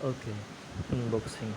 Oke, unboxing.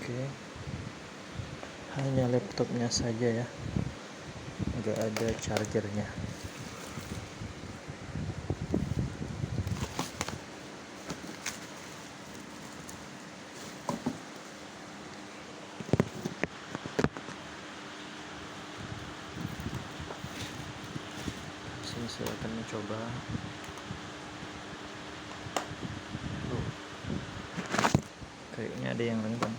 Oke, hanya laptopnya saja ya, nggak ada chargernya. Sini saya akan mencoba. kayaknya ada yang renggang.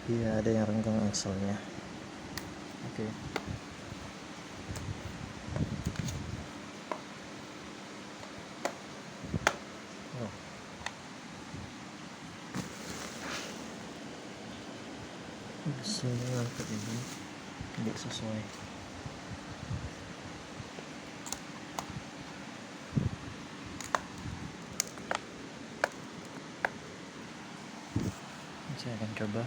Iya, ada yang renggang akselnya. Oke. Oh. Akselnya angkat ini tidak sesuai. Saya akan coba.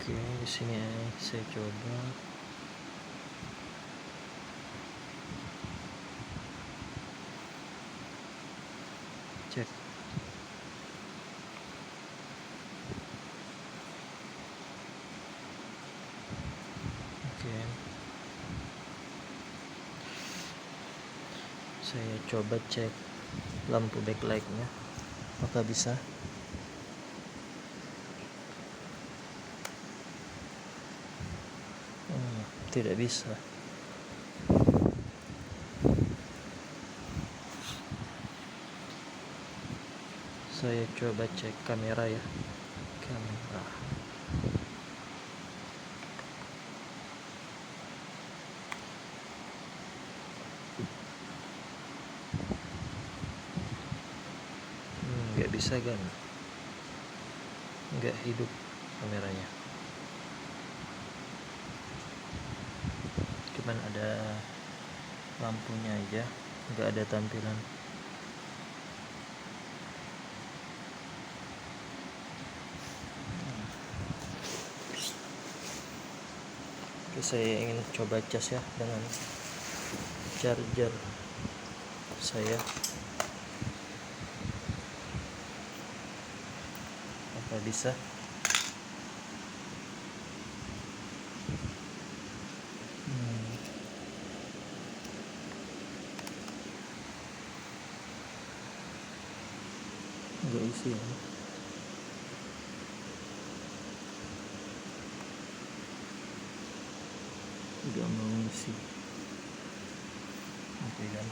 Oke, di sini saya coba. Cek. Oke. Saya coba cek lampu backlightnya, apakah bisa? Tidak bisa. Saya coba cek kamera ya. Kamera. Nggak bisa kan? Nggak hidup kameranya. Cuman ada lampunya aja, nggak ada tampilan. Oke, saya ingin coba cas ya dengan charger saya. Apa bisa? Nggak isi ya. Udah mau isi. Oke kan.